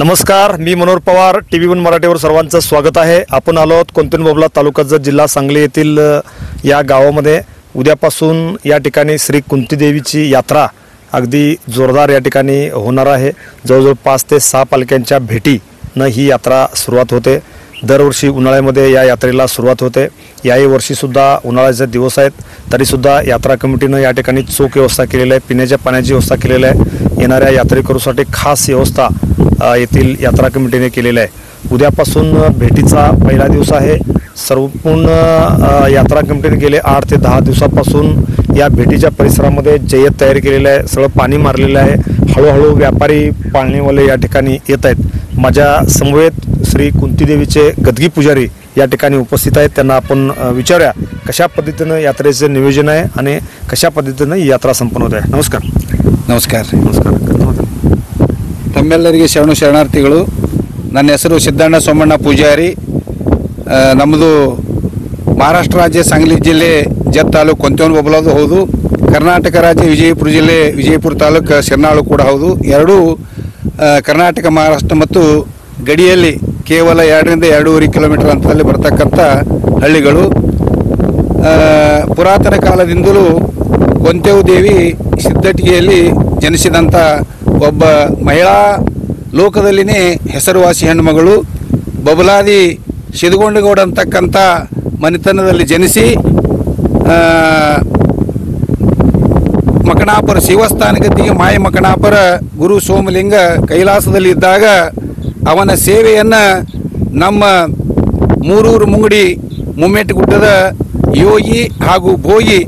नमस्कार, मी मनोहर पवार. TV1 मराठीवर सर्वांचं स्वागत आहे. आपण आलो आहोत कोंतुनबोबला तालुक्याचा जिल्हा सांगली येथील या गावामध्ये. उद्यापासून या ठिकाणी श्री कुंतीदेवीची यात्रा अगदी जोरदार या ठिकाणी होणार आहे. जवळजवळ 5 ते 6 पालख्यांच्या भेटीनं ही यात्रा सुरुवात होते. दरवर्षी उन्हाळ्यामध्ये या यात्रेला सुरुवात होते. याही वर्षीसुद्धा उन्हाळ्याचे दिवस आहेत, तरीसुद्धा यात्रा कमिटीनं या ठिकाणी चोख व्यवस्था केलेली आहे, पिण्याच्या पाण्याची व्यवस्था केलेली आहे. येणाऱ्या यात्रेकरूसाठी खास व्यवस्था येथील यात्रा कमिटीने केलेली आहे. उद्यापासून भेटीचा पहिला दिवस आहे. संपूर्ण यात्रा कमिटीने गेले 8 ते 10 दिवसापासून या भेटीच्या परिसरामध्ये जय्यत तयारी केलेली आहे. सगळं पाणी मारलेलं आहे. हळूहळू व्यापारी पाळणेवाले या ठिकाणी येत आहेत. माझ्या समवेत श्री कुंतीदेवीचे गदगी पुजारी या ठिकाणी उपस्थित आहेत. त्यांना आपण विचारूया कशा पद्धतीनं यात्रेचे नियोजन आहे आणि कशा पद्धतीनं ही यात्रा संपन्न होत आहे. नमस्कार. ನಮಸ್ಕಾರ. ನಮಸ್ಕಾರ. ತಮ್ಮೆಲ್ಲರಿಗೆ ಶರಣಾರ್ಥಿಗಳು. ನನ್ನ ಹೆಸರು ಸಿದ್ದಣ್ಣ ಸೋಮಣ್ಣ ಪೂಜಾರಿ. ನಮ್ಮದು ಮಹಾರಾಷ್ಟ್ರ ರಾಜ್ಯ सांगली ಜಿಲ್ಲೆ ಜತ್ ತಾಲೂಕು ಕೊಂತೇನಬೋಬಲದು ಹೌದು. ಕರ್ನಾಟಕ ರಾಜ್ಯ ವಿಜಯಪುರ ಜಿಲ್ಲೆ ವಿಜಯಪುರ ತಾಲೂಕು ಶಿರ್ನಾಳು ಕೂಡ ಹೌದು. ಎರಡೂ ಕರ್ನಾಟಕ ಮಹಾರಾಷ್ಟ್ರ ಮತ್ತು ಗಡಿಯಲ್ಲಿ ಕೇವಲ 2 ರಿಂದ 2.5 ಕಿಲೋಮೀಟರ್ ಅಂತರದಲ್ಲಿ ಬರ್ತಕ್ಕಂಥ ಹಳ್ಳಿಗಳು. ಪುರಾತನ ಕಾಲದಿಂದಲೂ ಕೊಂತೇವು ದೇವಿ ಸಿದ್ದಟಿಗೆಯಲ್ಲಿ ಜನಿಸಿದಂಥ ಒಬ್ಬ ಮಹಿಳಾ ಲೋಕದಲ್ಲಿನೇ ಹೆಸರುವಾಸಿ ಹೆಣ್ಣುಮಗಳು. ಬಬಲಾದಿ ಸಿದ್ಧಗೊಂಡಗೌಡ ಅಂತಕ್ಕಂಥ ಮನೆತನದಲ್ಲಿ ಜನಿಸಿ ಮಕಣಾಪುರ ಶಿವಸ್ಥಾನಗತಿಗೆ ಮಾಯ ಮಕಣಾಪುರ ಗುರು ಸೋಮಲಿಂಗ ಕೈಲಾಸದಲ್ಲಿದ್ದಾಗ ಅವನ ಸೇವೆಯನ್ನು ನಮ್ಮ ಮೂರೂರು ಮುಂಗಡಿ ಮುಮ್ಮೆಟ್ಟುಗುಡ್ಡದ ಯೋಗಿ ಹಾಗೂ ಭೋಗಿ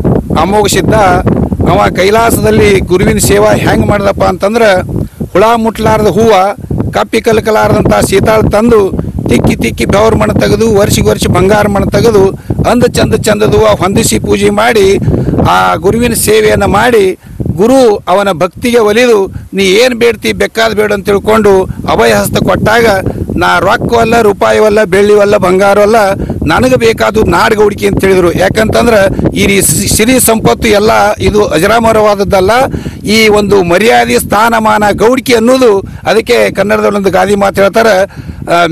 ಅಮೋಘ ಸಿದ್ಧ ಅವ ಕೈಲಾಸದಲ್ಲಿ ಗುರುವಿನ ಸೇವಾ ಹೆಂಗೆ ಮಾಡ್ದಪ್ಪ ಅಂತಂದ್ರೆ ಹುಳ ಮುಟ್ಲಾರದ ಹೂವು ಕಪ್ಪಿ ಕಲ್ಕಲಾರದಂಥ ಸೀತಾಳು ತಂದು ತಿಕ್ಕಿ ತಿಕ್ಕಿ ಬೆವರು ಮಣ್ಣು ತೆಗೆದು ವರ್ಷಿಗೆ ವರ್ಷ ಬಂಗಾರ ಮಣ್ಣು ತೆಗೆದು ಚಂದದ ಹೂವು ಹೊಂದಿಸಿ ಪೂಜೆ ಮಾಡಿ ಆ ಗುರುವಿನ ಸೇವೆಯನ್ನು ಮಾಡಿ ಗುರು ಅವನ ಭಕ್ತಿಗೆ ಒಲಿದು ನೀ ಏನು ಬೇಡ್ತಿ ಬೇಕಾದ ಬೇಡ ಅಂತ ತಿಳ್ಕೊಂಡು ಅಭಯ ಹಸ್ತ ಕೊಟ್ಟಾಗ ನಾ ರೊಕ್ಕವಲ್ಲ ರೂಪಾಯವಲ್ಲ ಬೆಳ್ಳಿವಲ್ಲ ಬಂಗಾರವಲ್ಲ ನನಗೆ ಬೇಕಾದು ನಾಡಗೌಡಿಕೆ ಅಂತ ಹೇಳಿದರು. ಯಾಕಂತಂದ್ರೆ ಈ ಸಿರಿ ಸಂಪತ್ತು ಎಲ್ಲ ಇದು ಅಜರಾಮರವಾದದ್ದಲ್ಲ. ಈ ಒಂದು ಮರ್ಯಾದೆ ಸ್ಥಾನಮಾನ ಗೌಡಿಕೆ ಅನ್ನೋದು ಅದಕ್ಕೆ ಕನ್ನಡದಲ್ಲೊಂದು ಗಾದಿ ಮಾತು ಹೇಳ್ತಾರೆ,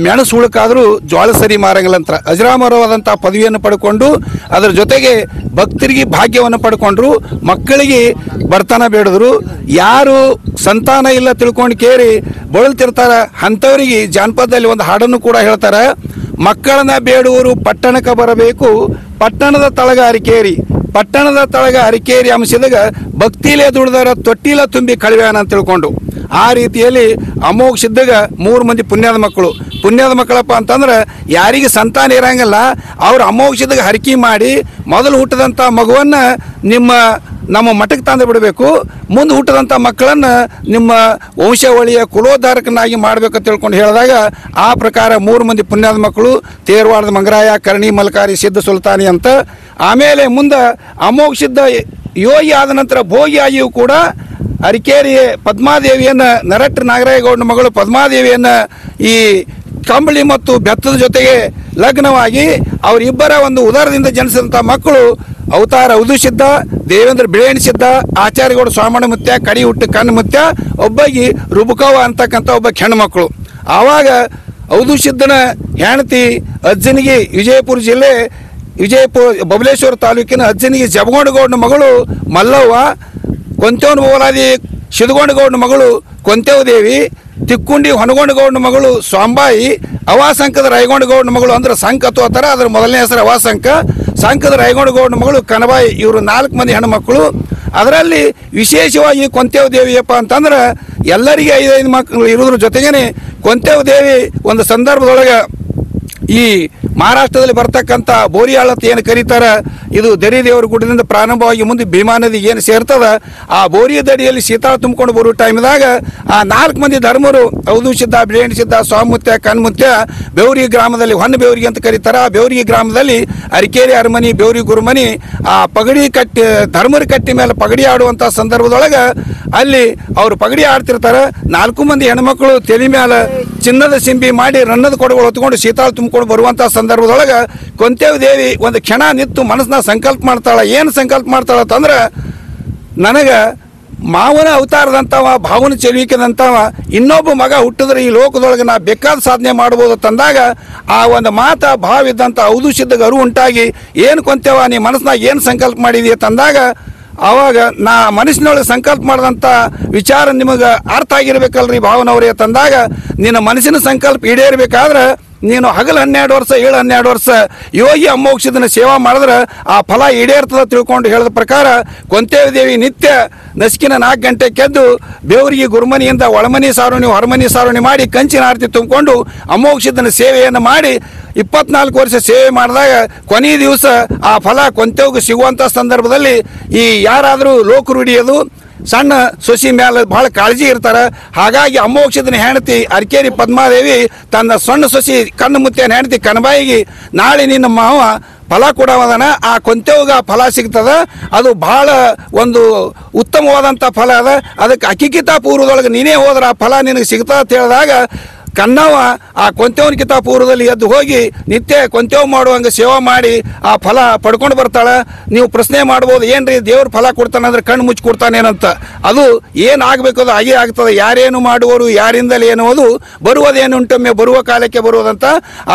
ಮೆಣಸು ಹುಳುಕಾದರೂ ಜ್ವಾಳ ಸರಿ ಮಾರಂಗಿಲ್ಲ ಅಂತ. ಅಜರಾಮರವಾದಂಥ ಪದವಿಯನ್ನು ಪಡ್ಕೊಂಡು ಅದರ ಜೊತೆಗೆ ಭಕ್ತರಿಗೆ ಭಾಗ್ಯವನ್ನು ಪಡ್ಕೊಂಡ್ರು. ಮಕ್ಕಳಿಗೆ ಬಡತನ ಬೇಡಿದ್ರು. ಯಾರು ಸಂತಾನ ಇಲ್ಲ ತಿಳ್ಕೊಂಡು ಕೇರಿ ಬಳಲ್ತಿರ್ತಾರೆ ಅಂಥವರಿಗೆ ಜಾನಪದದಲ್ಲಿ ಒಂದು ಹಾಡನ್ನು ಕೂಡ ಹೇಳ್ತಾರೆ, ಮಕ್ಕಳನ್ನ ಬೇಡುವರು ಪಟ್ಟಣಕ್ಕೆ ಬರಬೇಕು, ಪಟ್ಟಣದ ತಳಗ ಅರಿಕೇರಿ, ಪಟ್ಟಣದ ತಳಗ ಅರಿಕೇರಿ ಅಂಶದಾಗ ಭಕ್ತಿಲೇ ದುಡ್ದಾರ ತೊಟ್ಟಿಲ ತುಂಬಿ ಕಳಿವ್ಯಾನ ಅಂತ ತಿಳ್ಕೊಂಡು. ಆ ರೀತಿಯಲ್ಲಿ ಅಮೋಘ ಸಿದ್ಧಗ 3 ಮಂದಿ ಪುಣ್ಯದ ಮಕ್ಕಳಪ್ಪ ಅಂತಂದ್ರೆ ಯಾರಿಗೆ ಸಂತಾನ ಇರಂಗಿಲ್ಲ ಅವ್ರು ಅಮೋಘ ಸಿದ್ಧಗ ಹರಕೆ ಮಾಡಿ ಮೊದಲು ಹುಟ್ಟಿದಂಥ ಮಗುವನ್ನು ನಮ್ಮ ಮಠಕ್ಕೆ ತಂದು ಬಿಡಬೇಕು, ಮುಂದೆ ಹುಟ್ಟಿದಂಥ ಮಕ್ಕಳನ್ನು ನಿಮ್ಮ ವಂಶಾವಳಿಯ ಕುಲೋದ್ಧಾರಕನಾಗಿ ಮಾಡಬೇಕಂತ ತಿಳ್ಕೊಂಡು ಹೇಳಿದಾಗ ಆ ಪ್ರಕಾರ 3 ಮಂದಿ ಪುಣ್ಯದ ಮಕ್ಕಳು ತೇರವಾಡದ ಮಂಗರಾಯ, ಕರ್ಣಿ, ಮಲ್ಕಾರಿ, ಸಿದ್ಧ ಸುಲ್ತಾನಿ ಅಂತ. ಆಮೇಲೆ ಮುಂದೆ ಅಮೋಘ ಸಿದ್ಧ ಯೋಗಿ ಆದ ನಂತರ ಭೋಗಿ ಆಗಿಯೂ ಕೂಡ ಅರಿಕೇರಿ ಪದ್ಮಾದೇವಿಯನ್ನು ನರಟ್ಟ ನಾಗರಾಯಗೌಡನ ಮಗಳು ಪದ್ಮಾದೇವಿಯನ್ನು ಈ ಕಂಬಳಿ ಮತ್ತು ಬೆತ್ತದ ಜೊತೆಗೆ ಲಗ್ನವಾಗಿ ಅವರಿಬ್ಬರ ಒಂದು ಉದರದಿಂದ ಜನಿಸಿದಂಥ ಮಕ್ಕಳು ಅವತಾರ ಉದುಸಿದ್ದ, ದೇವೇಂದ್ರ ಬಿಳೇಣಿಸಿದ್ದ, ಆಚಾರ್ಯಗೌಡ ಸ್ವಾಮಣ್ಣ ಮುತ್ಯ, ಕಡಿ ಹುಟ್ಟು ಕಣ್ಣು ಮುತ್ಯ, ಒಬ್ಬಗಿ ರುಬುಕವ ಅಂತಕ್ಕಂಥ ಒಬ್ಬ ಹೆಣ್ಣು ಮಕ್ಕಳು. ಆವಾಗ ಔದುಸಿದ್ದನ ಹೆಂಡತಿ ಅಜ್ಜನಿಗೆ ವಿಜಯಪುರ ಜಿಲ್ಲೆ ಬಬಲೇಶ್ವರ ತಾಲೂಕಿನ ಅಜ್ಜನಿಗೆ ಜಬಗೊಂಡಗೌಡನ ಮಗಳು ಮಲ್ಲವ್ವ, ಕೊಂತೇವನಬೋಬಲಾದಿ ಸಿದ್ಧಗೊಂಡಗೌಡನ ಮಗಳು ಕೊಂತೇವು ದೇವಿ, ತಿಕ್ಕುಂಡಿ ಹೊನಗೊಂಡಗೌಡನ ಮಗಳು ಸ್ವಾಂಬಾಯಿ, ಅವಾಸಂಕದ ರಾಯಗೊಂಡಗೌಡನ ಮಗಳು ಅಂದ್ರೆ ಸಂಕ ತೋತಾರ, ಅದರ ಮೊದಲನೇ ಹೆಸರು ಅವಾಸಂಕ, ಸಂಕದ ರಾಯಗೊಂಡಗೌಡನ ಮಗಳು ಕನಬಾಯಿ. ಇವರು 4 ಮಂದಿ ಹೆಣ್ಣುಮಕ್ಕಳು. ಅದರಲ್ಲಿ ವಿಶೇಷವಾಗಿ ಕೊಂತೇವು ದೇವಿಯಪ್ಪ ಅಂತಂದ್ರೆ ಎಲ್ಲರಿಗೆ 5 ಮಕ್ಕಳು ಇರೋದ್ರ ಜೊತೆಗೇನೆ ಕೊಂತೇವು ದೇವಿ ಒಂದು ಸಂದರ್ಭದೊಳಗೆ ಈ ಮಹಾರಾಷ್ಟ್ರದಲ್ಲಿ ಬರ್ತಕ್ಕಂಥ ಬೋರಿಯಾಳ ಅಂತ ಏನು ಕರೀತಾರೆ, ಇದು ದರಿದೇವರ ಗುಡ್ಡದಿಂದ ಪ್ರಾರಂಭವಾಗಿ ಮುಂದೆ ಭೀಮಾ ನದಿಗೆ ಏನು ಸೇರ್ತದ, ಆ ಬೋರಿಯ ದಡಿಯಲ್ಲಿ ಶೀತಾಳ ತುಂಬಿಕೊಂಡು ಬರೋ ಟೈಮ್ದಾಗ ಆ 4 ಮಂದಿ ಧರ್ಮರು ಔದುಸಿದ್ದ, ಬಿಳೇಣಿಸಿದ್ದ, ಸ್ವಾಮುತ್ಯ, ಕಣ್ಮುತ್ಯ ಬೆವರಿ ಗ್ರಾಮದಲ್ಲಿ ಹೊನ್ನ ಬೆವರಿಗೆ ಅಂತ ಕರೀತಾರೆ. ಆ ಬೆವರಿಗೆ ಗ್ರಾಮದಲ್ಲಿ ಅರಿಕೇರಿ ಅರಮನಿ, ಬೆವರಿ ಗುರುಮನಿ ಆ ಪಗಡಿ ಕಟ್ಟಿ ಧರ್ಮರ ಕಟ್ಟಿ ಮೇಲೆ ಪಗಡಿ ಆಡುವಂಥ ಸಂದರ್ಭದೊಳಗೆ ಅಲ್ಲಿ ಅವರು ಪಗಡಿ ಆಡ್ತಿರ್ತಾರೆ. 4 ಮಂದಿ ಹೆಣ್ಮಕ್ಳು ತಲೆ ಮೇಲೆ ಚಿನ್ನದ ಸಿಂಬಿ ಮಾಡಿ ರನ್ನದ ಕೊಡಗಳು ಹೊತ್ಕೊಂಡು ಶೀತಾಳ ತುಂಬಿಕೊಂಡು ಬರುವಂಥ ಸಂದರ್ಭದೊಳಗೆ ಕೊಂತೇವು ದೇವಿ ಒಂದು ಕ್ಷಣ ನಿಂತು ಮನಸ್ಸನ್ನ ಸಂಕಲ್ಪ ಮಾಡ್ತಾಳೆ. ಏನು ಸಂಕಲ್ಪ ಮಾಡ್ತಾಳೆ ಅಂತಂದ್ರೆ, ನನಗೆ ಮಾವನ ಅವತಾರದಂಥವ ಭಾವನ ಚೆಲುವಿಕೆದಂಥವ ಇನ್ನೊಬ್ಬ ಮಗ ಹುಟ್ಟಿದ್ರೆ ಈ ಲೋಕದೊಳಗೆ ನಾ ಬೇಕಾದ ಸಾಧನೆ ಮಾಡ್ಬೋದು ತಂದಾಗ ಆ ಒಂದು ಮಾತ ಭಾವ ಇದ್ದಂಥ ಔದುಷಿದ್ದಾಗ ಅರಿವು ಉಂಟಾಗಿ ಏನು ಕೊಂತೇವ ನೀ ಮನಸ್ಸಿನಾಗ ಏನು ಸಂಕಲ್ಪ ಮಾಡಿದೀಯ ತಂದಾಗ ಆವಾಗ ನಾ ಮನಸ್ಸಿನೊಳಗೆ ಸಂಕಲ್ಪ ಮಾಡಿದಂಥ ವಿಚಾರ ನಿಮಗೆ ಅರ್ಥ ಆಗಿರ್ಬೇಕಲ್ರಿ ಭಾವನವ್ರೇ ತಂದಾಗ ನಿನ್ನ ಮನಸ್ಸಿನ ಸಂಕಲ್ಪ ಈಡೇರಬೇಕಾದ್ರೆ ನೀನು ಹಗಲು 12 ವರ್ಷ 12 ವರ್ಷ ಯೋಗಿ ಅಮೋಕ್ಷದನ್ನ ಸೇವಾ ಮಾಡಿದ್ರೆ ಆ ಫಲ ಈಡೇರ್ತದ ತಿಳ್ಕೊಂಡು ಹೇಳಿದ ಪ್ರಕಾರ ಕೊಂತೇವಿ ದೇವಿ ನಿತ್ಯ ನಸಿಕಿನ 4 ಗಂಟೆಗೆ ಎದ್ದು ಬೇವರಿಗೆ ಗುರುಮನಿಯಿಂದ ಒಳಮನಿ ಸಾರುಣಿ ಹೊರಮನಿ ಸಾರುಣಿ ಮಾಡಿ ಕಂಚಿನ ಆರತಿ ತುಂಬಿಕೊಂಡು ಅಮೋಕ್ಷದನ್ನ ಸೇವೆಯನ್ನು ಮಾಡಿ 24 ವರ್ಷ ಸೇವೆ ಮಾಡಿದಾಗ ಕೊನೆಯ ದಿವಸ ಆ ಫಲ ಕೊಂತೇವಿಗೆ ಸಿಗುವಂಥ ಸಂದರ್ಭದಲ್ಲಿ ಈ ಯಾರಾದರೂ ಲೋಕರುಡಿಯೋದು ಸಣ್ಣ ಸೊಸಿ ಮೇಲೆ ಭಾಳ ಕಾಳಜಿ ಇರ್ತಾರೆ. ಹಾಗಾಗಿ ಅಮೋಕ್ಷದನ ಹೆಂಡತಿ ಅರ್ಕೇರಿ ಪದ್ಮಾದೇವಿ ತನ್ನ ಸಣ್ಣ ಸೊಸಿ ಕಣ್ಣು ಮುತ್ತಿನ ಹೆಂಡತಿ ಕನಬಾಯಿಗೆ ನಾಳೆ ನಿನ್ನ ಮಾವ ಫಲ ಕೊಡೋದನ ಆ ಕೊಂತೇವಿಗೆ ಆ ಫಲ ಸಿಗ್ತದೆ. ಅದು ಭಾಳ ಒಂದು ಉತ್ತಮವಾದಂಥ ಫಲ ಅದ. ಅದಕ್ಕೆ ಅಕ್ಕಿಕಿತ ಪೂರ್ವದೊಳಗೆ ನೀನೇ ಹೋದ್ರೆ ಆ ಫಲ ನಿನಗೆ ಸಿಗ್ತದೆ ಅಂತ ಹೇಳಿದಾಗ ಕನ್ನವ ಆ ಕೊಂತೇವನಿಗಿಂತ ಪೂರ್ವದಲ್ಲಿ ಎದ್ದು ಹೋಗಿ ನಿತ್ಯ ಕೊಂತೇವ್ ಮಾಡುವಂಗೆ ಸೇವಾ ಮಾಡಿ ಆ ಫಲ ಪಡ್ಕೊಂಡು ಬರ್ತಾಳೆ. ನೀವು ಪ್ರಶ್ನೆ ಮಾಡ್ಬೋದು ಏನ್ರಿ ದೇವ್ರ ಫಲ ಕೊಡ್ತಾನೆ ಅಂದ್ರೆ ಕಣ್ಣು ಮುಚ್ಚಿ ಕೊಡ್ತಾನೇನಂತ. ಅದು ಏನಾಗಬೇಕು ಅದು ಹಾಗೇ ಆಗ್ತದೆ. ಯಾರೇನು ಮಾಡುವರು ಯಾರಿಂದಲೇ ಎನ್ನುವುದು ಬರುವುದೇನುಂಟೊಮ್ಮೆ ಬರುವ ಕಾಲಕ್ಕೆ ಬರುವುದಂತ.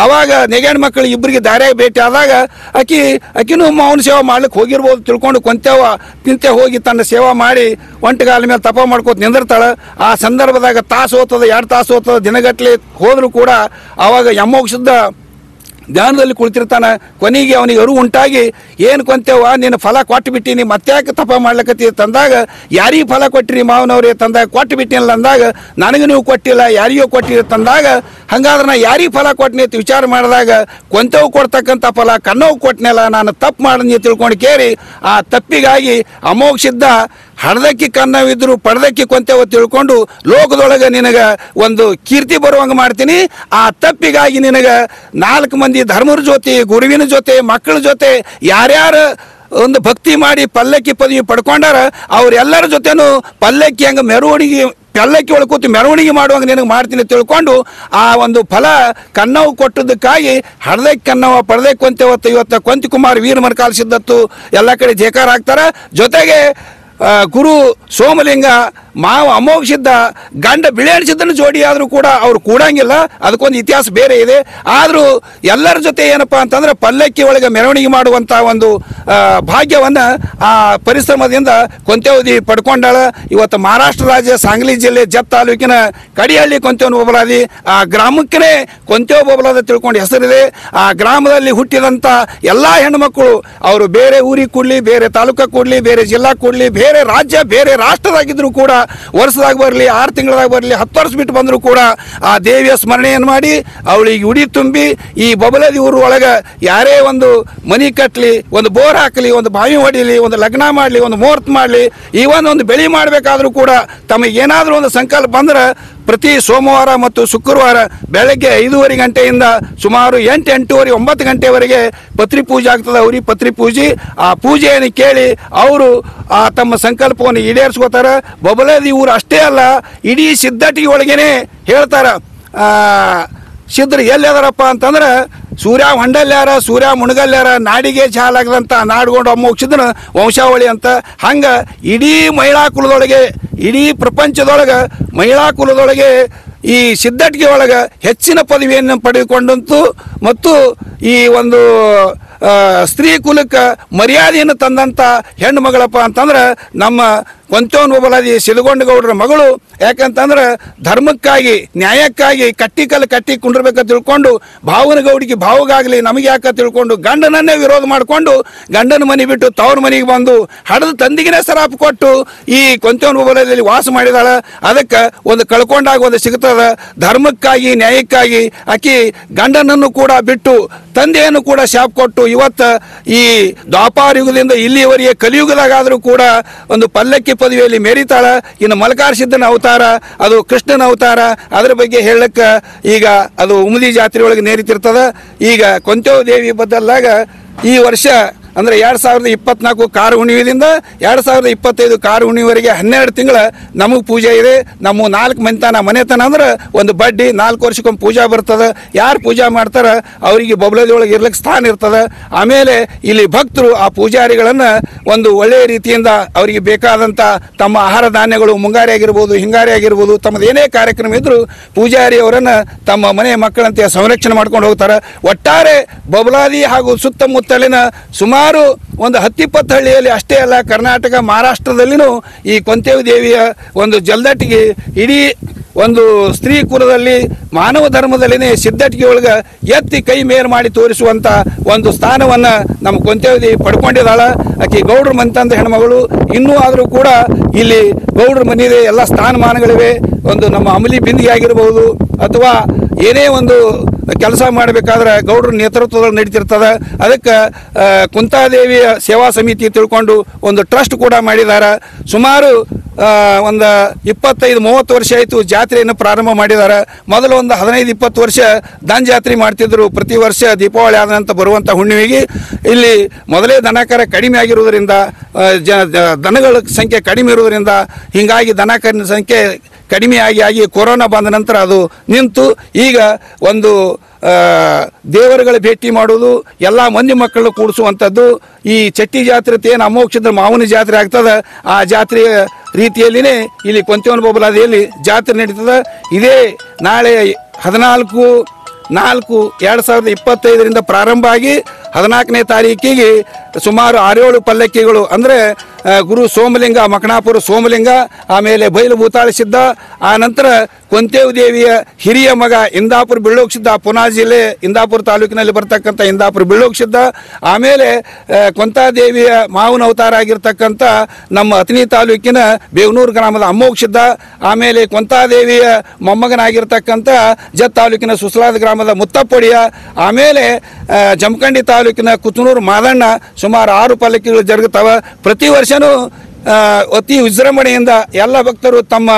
ಆವಾಗ ನೆಗೆಣ ಮಕ್ಕಳು ಇಬ್ಬರಿಗೆ ದಾರಿಯಾಗಿ ಭೇಟಿ ಆದಾಗ ಅಕಿನೂ ಮಾವನ ಸೇವಾ ಮಾಡ್ಲಿಕ್ಕೆ ಹೋಗಿರ್ಬೋದು ತಿಳ್ಕೊಂಡು ಕೊಂತೇವ ನಿತ್ಯ ಹೋಗಿ ತನ್ನ ಸೇವಾ ಮಾಡಿ ಒಂಟಗಾಲ ಮೇಲೆ ತಪ ಮಾಡ್ಕೋತ ನಿಂದಿರ್ತಾಳೆ. ಆ ಸಂದರ್ಭದಾಗ ತಾಸು ಹೋಗ್ತದೆ 2 ತಾಸು ಹೋಗ್ತದೆ ದಿನಗಟ್ಟಲೆ ಹೋದರೂ ಕೂಡ ಆವಾಗ ಯಮೋಕ್ಷದ ಧ್ಯಾನದಲ್ಲಿ ಕುಳಿತಿರ್ತಾನೆ. ಕೊನೆಗೆ ಅವನಿಗೆ ಅರಿವು ಉಂಟಾಗಿ ಏನು ಕೊಂತೇವ ನೀನು ಫಲ ಕೊಟ್ಟು ಬಿಟ್ಟಿನಿ ಮತ್ತ್ಯಾಕೆ ತಪ ಮಾಡ್ಲಕತ್ತಿ ತಂದಾಗ ಯಾರಿಗೆ ಫಲ ಕೊಟ್ಟಿರಿ ಮಾವನವ್ರಿಗೆ ತಂದಾಗ ಕೊಟ್ಟು ಬಿಟ್ಟಿಲ್ಲ ಅಂದಾಗ ನನಗೆ ನೀವು ಕೊಟ್ಟಿಲ್ಲ ಯಾರಿಗೋ ಕೊಟ್ಟಿರಿ ತಂದಾಗ ಹಂಗಾದ್ರೆ ನಾ ಯಾರಿಗೆ ಫಲ ಕೊಟ್ಟನಿ ಅಂತ ವಿಚಾರ ಮಾಡಿದಾಗ ಕೊಂತೇವು ಕೊಡ್ತಕ್ಕಂಥ ಫಲ ಕನ್ನವು ಕೊಟ್ಟನಲ್ಲ ನಾನು ತಪ್ಪು ಮಾಡಿದ್ನಿ ತಿಳ್ಕೊಂಡು ಕೇರಿ ಆ ತಪ್ಪಿಗಾಗಿ ಅಮೋಕ್ಷಿದ್ದ ಹಡದಕ್ಕಿ ಕನ್ನವಿದ್ರು ಪಡೆದಕ್ಕಿ ಕೊಂತೇವ ತಿಳ್ಕೊಂಡು ಲೋಕದೊಳಗೆ ನಿನಗೆ ಒಂದು ಕೀರ್ತಿ ಬರುವಂಗೆ ಮಾಡ್ತೀನಿ. ಆ ತಪ್ಪಿಗಾಗಿ ನಿನಗೆ 4 ಮಂದಿ ಧರ್ಮರ ಜೊತೆ ಗುರುವಿನ ಜೊತೆ ಮಕ್ಕಳ ಜೊತೆ ಯಾರ್ಯಾರು ಒಂದು ಭಕ್ತಿ ಮಾಡಿ ಪಲ್ಲಕ್ಕಿ ಪದವಿ ಪಡ್ಕೊಂಡಾರ ಅವರೆಲ್ಲರ ಜೊತೆನೂ ಪಲ್ಲಕ್ಕಿ ಹಂಗೆ ಮೆರವಣಿಗೆ ಪಲ್ಲಕ್ಕಿ ಒಳಗೆ ಕೂತು ಮೆರವಣಿಗೆ ಮಾಡುವಂಗೆ ನಿನಗೆ ಮಾಡ್ತೀನಿ ತಿಳ್ಕೊಂಡು ಆ ಒಂದು ಫಲ ಕನ್ನವು ಕೊಟ್ಟದಕ್ಕಾಗಿ ಹಡದಕ್ಕೆ ಕನ್ನವ ಪಡೆದಕ್ಕೆ ಕೊಂತೇವತ್ತು ಇವತ್ತು ಕೊಂತಿಕುಮಾರ್ ವೀರ ಮರಕಾಲ ಸಿದ್ದತ್ತು ಎಲ್ಲ ಕಡೆ ಜೇಕಾರ ಹಾಕ್ತಾರೆ. ಜೊತೆಗೆ ಗುರು ಸೋಮಲಿಂಗ ಮಾವ ಅಮೋಕ್ಷಿದ್ದ ಗಂಡ ಬಿಳೆಣಿಸಿದ್ದನ್ನು ಜೋಡಿ ಆದರೂ ಕೂಡ ಅವ್ರು ಕೂಡಂಗಿಲ್ಲ. ಅದಕ್ಕೊಂದು ಇತಿಹಾಸ ಬೇರೆ ಇದೆ. ಆದರೂ ಎಲ್ಲರ ಜೊತೆ ಏನಪ್ಪ ಅಂತಂದ್ರೆ ಪಲ್ಲಕ್ಕಿ ಒಳಗೆ ಮೆರವಣಿಗೆ ಮಾಡುವಂಥ ಒಂದು ಭಾಗ್ಯವನ್ನು ಆ ಪರಿಶ್ರಮದಿಂದ ಕೊಂತೇವದಿ ಪಡ್ಕೊಂಡಾಳ. ಇವತ್ತು ಮಹಾರಾಷ್ಟ್ರ ರಾಜ್ಯ ಸಾಂಗ್ಲಿ ಜಿಲ್ಲೆ ಜತ್ ತಾಲೂಕಿನ ಕಡಿಹಳ್ಳಿ ಕೊಂತೇವನ ಬೊಬಲಾದಿ ಆ ಗ್ರಾಮಕ್ಕೇ ಕೊಂತೇವ ಬೊಬಲಾದ ತಿಳ್ಕೊಂಡು ಹೆಸರಿದೆ. ಆ ಗ್ರಾಮದಲ್ಲಿ ಹುಟ್ಟಿದಂಥ ಎಲ್ಲ ಹೆಣ್ಣುಮಕ್ಕಳು ಅವರು ಬೇರೆ ಊರಿಗೆ ಕೊಡಲಿ ಬೇರೆ ತಾಲೂಕಾಗ ಕೊಡಲಿ ಬೇರೆ ಜಿಲ್ಲಾ ಕೊಡಲಿ ಬೇರೆ ರಾಜ್ಯ ಬೇರೆ ರಾಷ್ಟ್ರದಾಗಿದ್ದರೂ ಕೂಡ ವರ್ಷದಾಗ ಬರಲಿ 6 ತಿಂಗಳದಾಗ ಬರಲಿ 10 ವರ್ಷ ಬಿಟ್ಟು ಬಂದರೂ ಕೂಡ ಆ ದೇವಿಯ ಸ್ಮರಣೆಯನ್ನು ಮಾಡಿ ಅವಳಿಗೆ ಉಡಿ ತುಂಬಿ ಈ ಬೊಬಲದಿ ಊರು ಒಳಗೆ ಯಾರೇ ಒಂದು ಮನಿ ಕಟ್ಟಲಿ ಒಂದು ಬೋರ್ ಹಾಕಲಿ ಒಂದು ಬಾವಿ ಹೊಡಿಲಿ ಒಂದು ಲಗ್ನ ಮಾಡಲಿ ಒಂದು ಮುಹೂರ್ತ ಮಾಡಲಿ ಈವನ್ ಒಂದು ಬೆಳೆ ಮಾಡಬೇಕಾದ್ರೂ ಕೂಡ ತಮಗೇನಾದರೂ ಒಂದು ಸಂಕಲ್ಪ ಬಂದ್ರೆ ಪ್ರತಿ ಸೋಮವಾರ ಮತ್ತು ಶುಕ್ರವಾರ ಬೆಳಗ್ಗೆ 5:30 ಗಂಟೆಯಿಂದ ಸುಮಾರು 8, 8:30, 9 ಗಂಟೆವರೆಗೆ ಪತ್ರಿ ಪೂಜೆ ಆಗ್ತದೆ. ಅವ್ರಿಗೆ ಪತ್ರಿ ಪೂಜೆ ಆ ಪೂಜೆಯನ್ನು ಕೇಳಿ ಅವರು ತಮ್ಮ ಸಂಕಲ್ಪವನ್ನು ಈಡೇರಿಸ್ಕೋತಾರೆ. ಬೊಬಲದಿ ಊರು ಅಷ್ಟೇ ಅಲ್ಲ ಇಡೀ ಸಿದ್ದಟಿಗೆ ಒಳಗೇನೆ ಹೇಳ್ತಾರೆ ಸಿದ್ಧರು ಎಲ್ಲದಾರಪ್ಪ ಅಂತಂದ್ರೆ ಸೂರ್ಯ ಹೊಂಡಲ್ಯಾರ ಸೂರ್ಯ ಮುಣಗಲ್ಯಾರ ನಾಡಿಗೆ ಚಾಲಾಗದಂಥ ನಾಡ್ಕೊಂಡು ಅಮ್ಮೋಕ್ಷಿದನ ವಂಶಾವಳಿ ಅಂತ. ಹಂಗೆ ಇಡೀ ಮಹಿಳಾ ಕುಲದೊಳಗೆ ಇಡೀ ಪ್ರಪಂಚದೊಳಗೆ ಮಹಿಳಾ ಕುಲದೊಳಗೆ ಈ ಸಿದ್ದಟಿಗೆ ಒಳಗೆ ಹೆಚ್ಚಿನ ಪದವಿಯನ್ನು ಪಡೆದುಕೊಂಡಂತು ಮತ್ತು ಈ ಒಂದು ಸ್ತ್ರೀ ಕುಲಕ್ಕೆ ಮರ್ಯಾದೆಯನ್ನು ತಂದಂಥ ಹೆಣ್ಣು ಮಗಳಪ್ಪ ಅಂತಂದ್ರೆ ನಮ್ಮ ಕೊಂತೇವನ ಬೊಬಲಾದಿ ಸಿದ್ಧಗೊಂಡಗೌಡರ ಮಗಳು. ಯಾಕಂತಂದ್ರೆ ಧರ್ಮಕ್ಕಾಗಿ ನ್ಯಾಯಕ್ಕಾಗಿ ಕಟ್ಟಿ ಕುಂಡಿರ್ಬೇಕ ತಿಳ್ಕೊಂಡು ಭಾವನಗೌಡಿಗೆ ಭಾವಗಾಗಲಿ ನಮಗೆ ಯಾಕೆ ತಿಳ್ಕೊಂಡು ಗಂಡನನ್ನೇ ವಿರೋಧ ಮಾಡಿಕೊಂಡು ಗಂಡನ ಮನೆ ಬಿಟ್ಟು ತವ್ರ ಮನೆಗೆ ಬಂದು ಹಡದ ತಂದಿಗೆನೇ ಸರಾಪ್ ಕೊಟ್ಟು ಈ ಕೊಂತೇವನ ಬೊಬಲಾದಿಯಲ್ಲಿ ವಾಸ ಮಾಡಿದಾಳೆ. ಅದಕ್ಕೆ ಒಂದು ಕಳ್ಕೊಂಡಾಗ ಒಂದು ಸಿಗ್ತದೆ. ಧರ್ಮಕ್ಕಾಗಿ ನ್ಯಾಯಕ್ಕಾಗಿ ಆಕಿ ಗಂಡನನ್ನು ಕೂಡ ಬಿಟ್ಟು ತಂದೆಯನ್ನು ಕೂಡ ಶಾಪ್ ಕೊಟ್ಟು ಇವತ್ತು ಈ ದ್ವಾಪಾರ ಯುಗದಿಂದ ಇಲ್ಲಿಯವರೆಗೆ ಕಲಿಯುಗದಾಗಾದರೂ ಕೂಡ ಒಂದು ಪಲ್ಲಕ್ಕಿ ಪದವಿಯಲ್ಲಿ ಮೆರಿತಾಳ. ಇನ್ನು ಮಲಕಾರ ಸಿದ್ದನ ಅವತಾರ ಅದು ಕೃಷ್ಣನ ಅವತಾರ. ಅದರ ಬಗ್ಗೆ ಹೇಳಕ್ಕೆ ಈಗ ಅದು ಉಮದಿ ಜಾತ್ರೆ ಒಳಗೆ ನೇರಿತಿರ್ತದೆ. ಈಗ ಕೊಂತೇವ ದೇವಿ ಬದಲಾಗ ಈ ವರ್ಷ ಅಂದರೆ 2024 ಕಾರ ಹುಣ್ಣಿಮೆಯಿಂದ 2025 ಕಾರ ಹುಣ್ಣಿಮೆವರೆಗೆ 12 ತಿಂಗಳ ನಮಗೆ ಪೂಜೆ ಇದೆ. ನಮ್ಮ 4 ಮನೆತನ ಅಂದ್ರೆ ಒಂದು ಬಡ್ಡಿ 4 ವರ್ಷಕ್ಕೊಮ್ಮೆ ಪೂಜಾ ಬರ್ತದೆ. ಯಾರು ಪೂಜಾ ಮಾಡ್ತಾರೆ ಅವರಿಗೆ ಬಬಲದೊಳಗೆ ಇರ್ಲಿಕ್ಕೆ ಸ್ಥಾನ ಇರ್ತದೆ. ಆಮೇಲೆ ಇಲ್ಲಿ ಭಕ್ತರು ಆ ಪೂಜಾರಿಗಳನ್ನು ಒಂದು ಒಳ್ಳೆಯ ರೀತಿಯಿಂದ ಅವರಿಗೆ ಬೇಕಾದಂಥ ತಮ್ಮ ಆಹಾರ ಧಾನ್ಯಗಳು ಮುಂಗಾರಿ ಆಗಿರ್ಬೋದು, ಹಿಂಗಾರಿ ಆಗಿರ್ಬೋದು, ತಮ್ಮದು ಏನೇ ಕಾರ್ಯಕ್ರಮ ಇದ್ದರೂ ಪೂಜಾರಿ ಅವರನ್ನು ತಮ್ಮ ಮನೆ ಮಕ್ಕಳಂತೆ ಸಂರಕ್ಷಣೆ ಮಾಡ್ಕೊಂಡು ಹೋಗ್ತಾರೆ. ಒಟ್ಟಾರೆ ಬಬಲಾದಿ ಹಾಗೂ ಸುತ್ತಮುತ್ತಲಿನ ಸುಮಾರು ಒಂದು 10-20 ಹಳ್ಳಿಯಲ್ಲಿ ಅಷ್ಟೇ ಅಲ್ಲ, ಕರ್ನಾಟಕ ಮಹಾರಾಷ್ಟ್ರದಲ್ಲಿನೂ ಈ ಕೊಂತೇವು ದೇವಿಯ ಒಂದು ಜಲ್ದಟ್ಟಿಗೆ ಇಡೀ ಒಂದು ಸ್ತ್ರೀ ಕುಲದಲ್ಲಿ ಮಾನವ ಧರ್ಮದಲ್ಲಿನೇ ಸಿದ್ಧಟಿಗೆ ಒಳಗೆ ಎತ್ತಿ ಕೈ ಮೇರು ಮಾಡಿ ತೋರಿಸುವಂಥ ಒಂದು ಸ್ಥಾನವನ್ನು ನಮ್ಮ ಕೊಂತೇವು ದೇವಿ ಪಡ್ಕೊಂಡಿದ್ದಾಳೆ. ಆಕೆ ಗೌಡ್ರ ಮನೆತಂದ ಹೆಣ್ಮಗಳು. ಇನ್ನೂ ಆದರೂ ಕೂಡ ಇಲ್ಲಿ ಗೌಡ್ರ ಮನೆಯಿದೆ, ಎಲ್ಲ ಸ್ಥಾನಮಾನಗಳಿವೆ. ಒಂದು ನಮ್ಮ ಅಮಲಿ ಬಿಂದಿಗೆ ಆಗಿರ್ಬೋದು ಅಥವಾ ಏನೇ ಒಂದು ಕೆಲಸ ಮಾಡಬೇಕಾದ್ರೆ ಗೌಡ್ರ ನೇತೃತ್ವದಲ್ಲಿ ನಡೀತಿರ್ತದೆ. ಅದಕ್ಕೆ ಕುಂತಾದೇವಿಯ ಸೇವಾ ಸಮಿತಿ ತಿಳ್ಕೊಂಡು ಒಂದು ಟ್ರಸ್ಟ್ ಕೂಡ ಮಾಡಿದ್ದಾರೆ. ಸುಮಾರು ಒಂದು 25-30 ವರ್ಷ ಆಯಿತು ಜಾತ್ರೆಯನ್ನು ಪ್ರಾರಂಭ ಮಾಡಿದ್ದಾರೆ. ಮೊದಲು ಒಂದು 15-20 ವರ್ಷ ದನ ಜಾತ್ರೆ ಮಾಡ್ತಿದ್ರು. ಪ್ರತಿ ವರ್ಷ ದೀಪಾವಳಿ ಆದ ನಂತರ ಬರುವಂಥ ಹುಣ್ಣಿಮೆಗೆ ಇಲ್ಲಿ ಮೊದಲೇ ದನಕರ ಕಡಿಮೆ ಆಗಿರುವುದರಿಂದ, ದನಗಳ ಸಂಖ್ಯೆ ಕಡಿಮೆ ಇರುವುದರಿಂದ ಹೀಗಾಗಿ ದನಕರಿನ ಸಂಖ್ಯೆ ಕಡಿಮೆ ಆಗಿ ಕೊರೋನಾ ಬಂದ ನಂತರ ಅದು ನಿಂತು ಈಗ ಒಂದು ದೇವರುಗಳ ಭೇಟಿ ಮಾಡುವುದು, ಎಲ್ಲ ಮಂದಿ ಮಕ್ಕಳನ್ನು ಕೂಡಿಸುವಂಥದ್ದು. ಈ ಚಟ್ಟಿ ಜಾತ್ರೆ ಏನು ಅಮೋಕ್ಷದ ಮಾವನ ಜಾತ್ರೆ ಆಗ್ತದೆ, ಆ ಜಾತ್ರೆಯ ರೀತಿಯಲ್ಲಿನೇ ಇಲ್ಲಿ ಕೊಂತೇವನ ಬಬಲಾದಿಯಲ್ಲಿ ಜಾತ್ರೆ ನಡೀತದೆ. ಇದೇ ನಾಳೆ 14/4/2025 ಪ್ರಾರಂಭ ಆಗಿ 14ನೇ ತಾರೀಕಿಗೆ ಸುಮಾರು 6-7 ಪಲ್ಲಕ್ಕಿಗಳು ಅಂದರೆ ಗುರು ಸೋಮಲಿಂಗ ಮಕಣಾಪುರ ಸೋಮಲಿಂಗ, ಆಮೇಲೆ ಬೈಲು ಭೂತಾಳ ಸಿದ್ಧ, ಆ ನಂತರ ಕೊಂತೇವು ದೇವಿಯ ಹಿರಿಯ ಮಗ ಇಂದಾಪುರ ಬಿಳ್ಳೋಗ ಸಿದ್ಧ, ಪುನಾ ಜಿಲ್ಲೆ ಇಂದಾಪುರ ತಾಲೂಕಿನಲ್ಲಿ ಬರ್ತಕ್ಕಂಥ ಇಂದಾಪುರ ಬಿಳ್ಳೋಗ ಸಿದ್ಧ, ಆಮೇಲೆ ಕೊಂತಾದೇವಿಯ ಮಾವನ ಅವತಾರ ಆಗಿರ್ತಕ್ಕಂಥ ನಮ್ಮ ಅಥಣಿ ತಾಲೂಕಿನ ಬೇವನೂರು ಗ್ರಾಮದ ಅಮ್ಮೋಗ ಸಿದ್ಧ, ಆಮೇಲೆ ಕೊಂತಾದೇವಿಯ ಮೊಮ್ಮಗನಾಗಿರ್ತಕ್ಕಂಥ ಜತ್ ತಾಲೂಕಿನ ಸುಸಲಾದ ಗ್ರಾಮದ ಮುತ್ತಪ್ಪೊಡಿಯ, ಆಮೇಲೆ ಜಮಖಂಡಿ ತಾಲೂಕಿನ ಕುತನೂರು ಮಾದಣ್ಣ. ಸುಮಾರು 6 ಪಲ್ಲಕ್ಕಿಗಳು ಜರುಗುತ್ತವೆ. ಪ್ರತಿ ವರ್ಷನೂ ಅತಿ ವಿಜೃಂಭಣೆಯಿಂದ ಎಲ್ಲ ಭಕ್ತರು ತಮ್ಮ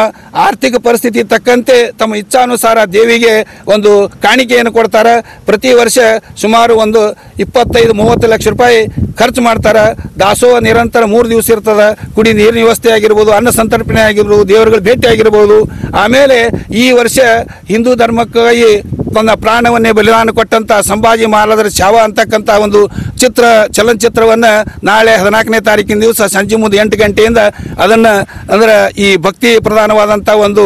ಆರ್ಥಿಕ ಪರಿಸ್ಥಿತಿ ತಕ್ಕಂತೆ ತಮ್ಮ ಇಚ್ಛಾನುಸಾರ ದೇವಿಗೆ ಒಂದು ಕಾಣಿಕೆಯನ್ನು ಕೊಡ್ತಾರೆ. ಪ್ರತಿ ವರ್ಷ ಸುಮಾರು ಒಂದು 25-30 ಲಕ್ಷ ರೂಪಾಯಿ ಖರ್ಚು ಮಾಡ್ತಾರೆ. ದಾಸೋಹ ನಿರಂತರ 3 ದಿವಸ ಇರ್ತದೆ. ಕುಡಿ ನೀರಿನ ವ್ಯವಸ್ಥೆ ಆಗಿರ್ಬೋದು, ಅನ್ನ ಸಂತರ್ಪಣೆ ಆಗಿರ್ಬೋದು, ದೇವರುಗಳ ಭೇಟಿ ಆಗಿರ್ಬೋದು. ಆಮೇಲೆ ಈ ವರ್ಷ ಹಿಂದೂ ಧರ್ಮಕ್ಕಾಗಿ ತನ್ನ ಪ್ರಾಣವನ್ನೇ ಬಲಿದಾನ ಕೊಟ್ಟಂಥ ಸಂಭಾಜಿ ಮಹಾರಾಜರ ಚಾವ ಅಂತಕ್ಕಂಥ ಒಂದು ಚಲನಚಿತ್ರವನ್ನು ನಾಳೆ 14ನೇ ತಾರೀಕಿನ ದಿವಸ ಸಂಜೆ ಮುಂದೆ 8 ಗಂಟೆಯಿಂದ ಅದನ್ನು ಅಂದರೆ ಈ ಭಕ್ತಿ ಪ್ರಧಾನವಾದಂಥ ಒಂದು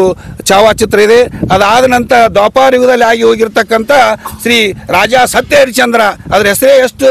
ಛಾವಾಚಿತ್ರ ಇದೆ. ಅದಾದ ನಂತರ ದ್ವಾಪಾರ ಯುಗದಲ್ಲಿ ಆಗಿ ಹೋಗಿರ್ತಕ್ಕಂಥ ಶ್ರೀ ರಾಜ ಸತ್ಯ ಹರಿಶ್ಚಂದ್ರ, ಅದ್ರ ಹೆಸರೇ ಎಷ್ಟು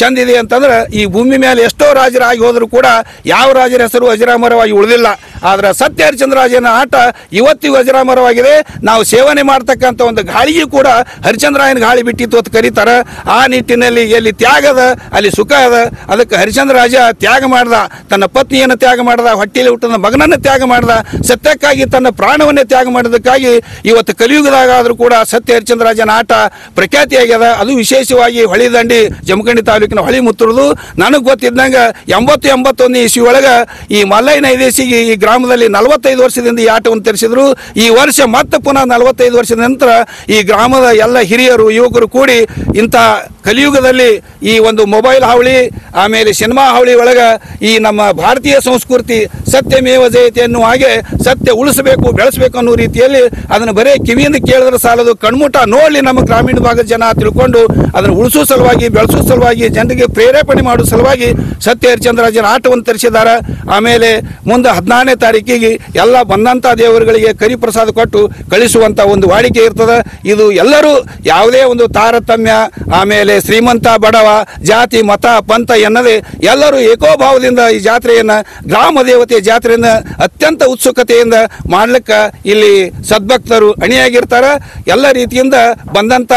ಚಂದ ಇದೆ ಅಂತಂದ್ರೆ ಈ ಭೂಮಿ ಮೇಲೆ ಎಷ್ಟೋ ರಾಜರಾಗಿ ಹೋದರೂ ಕೂಡ ಯಾವ ರಾಜರ ಹೆಸರು ಅಜರಾಮರವಾಗಿ ಉಳಿದಿಲ್ಲ. ಆದ್ರೆ ಸತ್ಯ ಹರಿಶ್ಚಂದ್ರ ರಾಜನ ಆಟ ಇವತ್ತಿಗೂ ಅಜರಾಮರವಾಗಿದೆ. ನಾವು ಸೇವನೆ ಮಾಡ್ತಕ್ಕಂಥ ಒಂದು ಗಾಳಿಗೆ ಕೂಡ ಹರಿಶ್ಚಂದ್ರಾಯನ ಗಾಳಿ ಬಿಟ್ಟಿತ್ತು ಅಂತ ಕರೀತಾರೆ. ಆ ನಿಟ್ಟಿನಲ್ಲಿ ಎಲ್ಲಿ ತ್ಯಾಗದ ಅಲ್ಲಿ ಸುಖ ಅದ. ಅದಕ್ಕೆ ಹರಿಶ್ಚಂದ್ರ ರಾಜ ತ್ಯಾಗ ಮಾಡ್ದ, ತನ್ನ ಪತ್ನಿಯನ್ನು ತ್ಯಾಗ ಮಾಡ್ದ, ಹೊಟ್ಟೆಯಲ್ಲಿ ಹುಟ್ಟಿದ ಮಗನನ್ನು ತ್ಯಾಗ ಮಾಡ್ದ, ಸತ್ಯಕ್ಕಾಗಿ ತನ್ನ ಪ್ರಾಣವನ್ನೇ ತ್ಯಾಗ ಮಾಡೋದಕ್ಕಾಗಿ ಇವತ್ತು ಕಲಿಯುಗದಾಗ ಆದರೂ ಕೂಡ ಸತ್ಯ ಹರಿಶ್ಚಂದ್ರ ರಾಜನ ಆಟ ಪ್ರಖ್ಯಾತಿಯಾಗ್ಯದ. ಅದು ವಿಶೇಷವಾಗಿ ಹೊಳಿ ದಂಡಿ ಜಮಖಂಡಿ ತಾಲೂಕಿನ ಹೊಳಿ ಮುತ್ತುರುದು. ನನಗೆ ಗೊತ್ತಿದ್ದಂಗೆ 80-81 ಇಸ್ವಿ ಒಳಗೆ ಈ ಮಲ್ಲಯ್ಯನ ಐದೇಸಿಗೆ ಈ ಗ್ರಾಮದಲ್ಲಿ 45 ವರ್ಷದಿಂದ ಈ ಆಟವನ್ನು ತೆರೆಸಿದ್ರು. ಈ ವರ್ಷ ಮತ್ತೆ ಪುನಃ 45 ವರ್ಷದ ನಂತರ ಈ ಗ್ರಾಮದ ಎಲ್ಲ ಹಿರಿಯರು ಯುವಕರು ಕೂಡಿ ಇಂಥ ಕಲಿಯುಗದಲ್ಲಿ ಈ ಒಂದು ಮೊಬೈಲ್ ಹಾವಳಿ, ಆಮೇಲೆ ಸಿನಿಮಾ ಹಾವಳಿ ಒಳಗೆ ಈ ನಮ್ಮ ಭಾರತೀಯ ಸಂಸ್ಕೃತಿ ಸತ್ಯಮೇವ ಜಯತೆ ಅನ್ನುವ ಹಾಗೆ ಸತ್ಯ ಉಳಿಸಬೇಕು, ಬೆಳೆಸಬೇಕು ಅನ್ನೋ ರೀತಿಯಲ್ಲಿ ಅದನ್ನು ಬರೀ ಕಿವಿಯಿಂದ ಕೇಳಿದ್ರೆ ಸಾಲದು, ಕಣ್ಮುಟ್ಟ ನೋಡಲಿ ನಮ್ಮ ಗ್ರಾಮೀಣ ಭಾಗದ ಜನ ತಿಳ್ಕೊಂಡು ಅದನ್ನು ಉಳಿಸೋ ಸಲುವಾಗಿ, ಬೆಳೆಸೋ ಸಲುವಾಗಿ, ಜನರಿಗೆ ಪ್ರೇರೇಪಣೆ ಮಾಡೋ ಸಲುವಾಗಿ ಸತ್ಯ ಹರಿಶ್ಚಂದ್ರರಾಜನ ಆಟವನ್ನು ತರಿಸಿದ್ದಾರೆ. ಆಮೇಲೆ ಮುಂದೆ 14ನೇ ತಾರೀಕಿಗೆ ಎಲ್ಲ ಬಂದಂಥ ದೇವರುಗಳಿಗೆ ಕರಿ ಪ್ರಸಾದ ಕೊಟ್ಟು ಕಳಿಸುವಂಥ ಒಂದು ವಾಡಿಕೆ ಇರ್ತದೆ. ಇದು ಎಲ್ಲರೂ ಯಾವುದೇ ಒಂದು ತಾರತಮ್ಯ, ಆಮೇಲೆ ಶ್ರೀಮಂತ ಬಡವ, ಜಾತಿ ಮತ ಪಂಥ ಎನ್ನದೆ ಎಲ್ಲರೂ ಏಕೋಭಾವದಿಂದ ಈ ಜಾತ್ರೆಯನ್ನು, ಗ್ರಾಮ ದೇವತೆಯ ಜಾತ್ರೆಯನ್ನು ಅತ್ಯಂತ ಉತ್ಸುಕತೆಯಿಂದ ಮಾಡ್ಲಿಕ್ಕೆ ಇಲ್ಲಿ ಸದ್ಭಕ್ತರು ಅಣಿಯಾಗಿರ್ತಾರೆ. ಎಲ್ಲ ರೀತಿಯಿಂದ ಬಂದಂಥ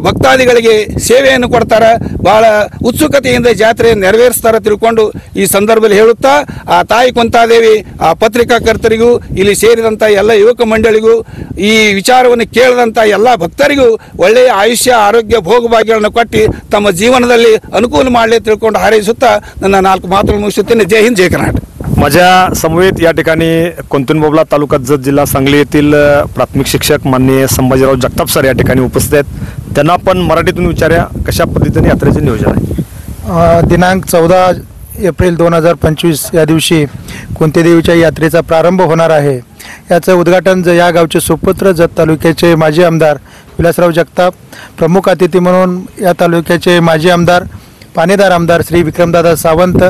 ಭಕ್ತಾದಿಗಳಿಗೆ ಸೇವೆಯನ್ನು ಕೊಡ್ತಾರೆ. ಬಹಳ ಉತ್ಸುಕತೆಯಿಂದ ಜಾತ್ರೆ ನೆರವೇರಿಸ್ತಾರೆ ತಿಳ್ಕೊಂಡು ಈ ಸಂದರ್ಭದಲ್ಲಿ ಹೇಳುತ್ತಾ ಆ ತಾಯಿ ಕೊಂತಾದೇವಿ, ಆ ಪತ್ರಿಕಾಕರ್ತರಿಗೂ, ಇಲ್ಲಿ ಸೇರಿದಂಥ ಎಲ್ಲ ಯುವಕ ಮಂಡಳಿಗೂ, ಈ ವಿಚಾರವನ್ನು ಕೇಳಿದಂಥ ಎಲ್ಲ ಭಕ್ತರಿಗೂ ಒಳ್ಳೆಯ ಆಯುಷ್ಯ, ಆರೋಗ್ಯ, ಭೋಗಭಾಗ್ಯಗಳನ್ನು ಕೊಟ್ಟು ತಮ್ಮ ಜೀವನದಲ್ಲಿ ಅನುಕೂಲ ಮಾಡಲಿ ತಿಳ್ಕೊಂಡು ಹಾರೈಸುತ್ತಾ ನನ್ನ 4 ಮಾತುಗಳು ಮುಗಿಸುತ್ತೇನೆ. जय हिंद, जय कर्नाटक. माझ्या समवेत या ठिकाणी कोंतून बोबला तालुका जत जिल्हा सांगली येथील प्राथमिक शिक्षक माननीय संभाजीराव जगताप सर या ठिकाणी उपस्थित आहेत. त्यांना आपण मराठीतून विचारूया कशा पद्धतीने यात्रेचे नियोजन आहे. दिनांक 14 एप्रिल 2025 या दिवशी कुंतीदेवीच्या यात्रेचा प्रारंभ होणार आहे. याचं उद्घाटन या गावचे सुपुत्र जत तालुक्याचे माजी आमदार विलासराव जगताप, प्रमुख अतिथी म्हणून या तालुक्याचे माजी आमदार पाणीदार आमदार श्री विक्रमदादा सावंत,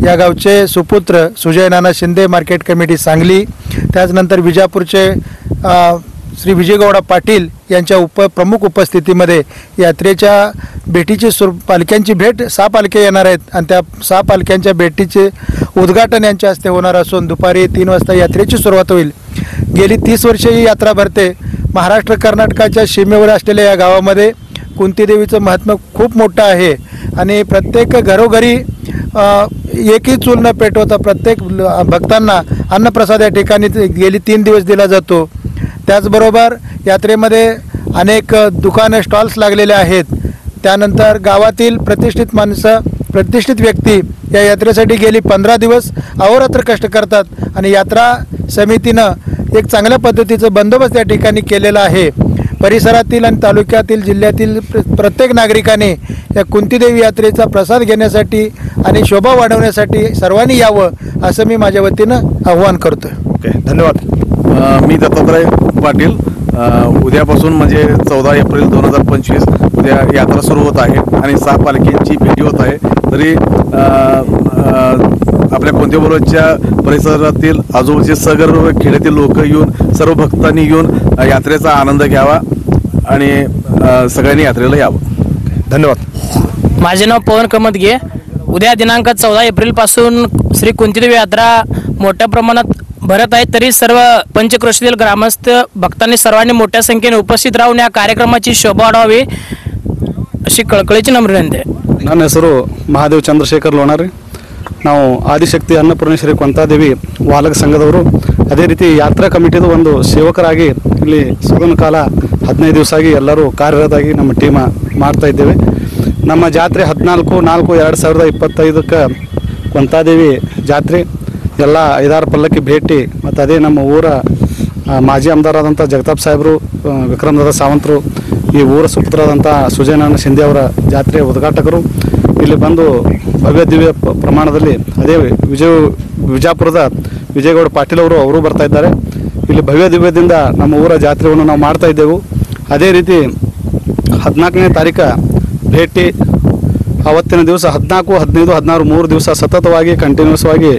या गावचे सुपुत्र सुजय नाना शिंदे मार्केट कमिटी सांगली, त्याचनंतर विजापूरचे श्री विजयगौडा पाटील यांच्या प्रमुख उपस्थितीमध्ये यात्रेच्या भेटीची पालख्यांची भेट 6 पालख्या येणार आहेत आणि त्या 6 पालख्यांच्या भेटीचे उद्घाटन यांच्या हस्ते होणार असून दुपारी 3 वाजता यात्रेची सुरुवात होईल. गेली 30 वर्षे ही यात्रा भरते. महाराष्ट्र कर्नाटकाच्या सीमेवर असलेल्या या गावामध्ये कुंतीदेवीचं महत्त्व खूप मोठं आहे आणि प्रत्येक घरोघरी एकही चूल न पेटवता प्रत्येक भक्तांना अन्नप्रसाद या ठिकाणी गेली 3 दिवस दिला जातो. त्याचबरोबर यात्रेमध्ये अनेक दुकाने स्टॉल्स लागलेले आहेत. त्यानंतर गावातील प्रतिष्ठित माणसं, प्रतिष्ठित व्यक्ती या यात्रेसाठी गेली 15 दिवस अहोरात्र कष्ट करतात आणि यात्रा समितीनं एक चांगल्या पद्धतीचं बंदोबस्त या ठिकाणी केलेला आहे. परिसरातील आणि तालुक्यातील जिल्ह्यातील प्रत्येक नागरिकाने या कुंतीदेवी यात्रेचा प्रसाद घेण्यासाठी आणि शोभा वाढवण्यासाठी सर्वांनी यावं असं मी माझ्या वतीनं आव्हान करतो. ओके, धन्यवाद. मी दत्तात्रय पाटील. उद्यापासून म्हणजे 14 एप्रिल 2025 उद्या यात्रा सुरू होत आहे आणि 6 पालखींची भेटी होत आहे. तरी आपल्या कोंतेबोलच्या परिसरातील आजूबाजूचे सगळं खेड्यातील लोक येऊन, सर्व भक्तांनी येऊन यात्रेचा आनंद घ्यावा आणि सगळ्यांनी यात्रेला यावं. धन्यवाद. माझे नाव पवन कमतगे. उद्या दिनांक 14 एप्रिलपासून श्री कुंतीदेवी यात्रा मोठ्या प्रमाणात भरत आहे. तरी सर्व पंचक्रोशीतील ग्रामस्थ भक्तांनी सर्वांनी मोठ्या संख्येने उपस्थित राहून या कार्यक्रमाची शोभा वाढवावी अशी कळकळीची नम्र विनंती आहे. ನನ್ನ ಹೆಸರು ಮಹಾದೇವ್ ಚಂದ್ರಶೇಖರ್ ಲೋಣಾರಿ. ನಾವು ಆದಿಶಕ್ತಿ ಅನ್ನಪೂರ್ಣೇಶ್ವರಿ ಕೊಂತಾದೇವಿ ವಾಲಕ ಸಂಘದವರು. ಅದೇ ರೀತಿ ಯಾತ್ರಾ ಕಮಿಟಿದು ಒಂದು ಸೇವಕರಾಗಿ ಇಲ್ಲಿ ಸುಗಮ ಕಾಲ 15 ದಿವಸ ಆಗಿ ಎಲ್ಲರೂ ಕಾರ್ಯರತಾಗಿ ನಮ್ಮ ಟೀಮ ಮಾಡ್ತಾ ಇದ್ದೇವೆ. ನಮ್ಮ ಜಾತ್ರೆ 14/4/2025ಕ್ಕೆ ಕೊಂತಾದೇವಿ ಜಾತ್ರೆ ಎಲ್ಲ 5-6 ಪಲ್ಲಕ್ಕಿ ಭೇಟಿ ಮತ್ತು ಅದೇ ನಮ್ಮ ಊರ ಮಾಜಿ ಆಮದಾರಾದಂಥ ಜಗತಾಪ್ ಸಾಹೇಬರು, ವಿಕ್ರಮದಾದ ಸಾವಂತರು, ಈ ಊರ ಸುಪುತ್ರರಾದಂಥ ಸುಜಯನಾರಾಯಣ ಶಿಂದೆ ಅವರ ಜಾತ್ರೆಯ ಉದ್ಘಾಟಕರು ಇಲ್ಲಿ ಬಂದು ಭವ್ಯ ದಿವ್ಯ ಪ್ರಮಾಣದಲ್ಲಿ ಅದೇ ವಿಜಾಪುರದ ವಿಜಯಗೌಡ ಪಾಟೀಲ್ ಅವರು ಬರ್ತಾ ಇದ್ದಾರೆ. ಇಲ್ಲಿ ಭವ್ಯ ದಿವ್ಯದಿಂದ ನಮ್ಮ ಊರ ಜಾತ್ರೆಯನ್ನು ನಾವು ಮಾಡ್ತಾ ಇದ್ದೆವು. ಅದೇ ರೀತಿ 14ನೇ ತಾರೀಕು ಭೇಟಿ, ಅವತ್ತಿನ ದಿವಸ 14, 15, 16 3 ದಿವಸ ಸತತವಾಗಿ ಕಂಟಿನ್ಯೂಸ್ ಆಗಿ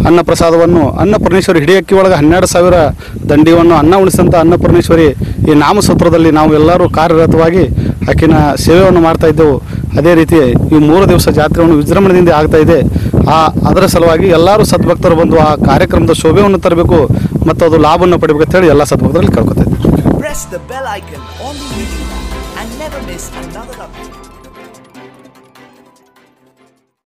ಅನ್ನಪ್ರಸಾದವನ್ನು ಅನ್ನಪೂರ್ಣೇಶ್ವರಿ ಹಿಡಿಯಕ್ಕಿ ಒಳಗೆ 12,000 ದಂಡಿಯನ್ನು ಅನ್ನ ಉಣಿಸಂಥ ಅನ್ನಪೂರ್ಣೇಶ್ವರಿ ಈ ನಾಮಸೂತ್ರದಲ್ಲಿ ನಾವು ಎಲ್ಲರೂ ಕಾರ್ಯರತವಾಗಿ ಆಕಿನ ಸೇವೆಯನ್ನು ಮಾಡ್ತಾ ಇದ್ದೆವು. ಅದೇ ರೀತಿ ಈ 3 ದಿವಸ ಜಾತ್ರೆಯನ್ನು ವಿಜೃಂಭಣೆಯಿಂದ ಆಗ್ತಾ ಇದೆ. ಅದರ ಸಲುವಾಗಿ ಎಲ್ಲರೂ ಸದ್ಭಕ್ತರು ಬಂದು ಆ ಕಾರ್ಯಕ್ರಮದ ಶೋಭೆಯನ್ನು ತರಬೇಕು ಮತ್ತು ಅದು ಲಾಭವನ್ನು ಪಡಿಬೇಕು ಅಂತ ಹೇಳಿ ಎಲ್ಲ ಸದ್ಭಕ್ತರಲ್ಲಿ ಕೇಳ್ಕೊತಾ ಇದ್ದೀವಿ. Press the bell icon on the YouTube and never miss another update.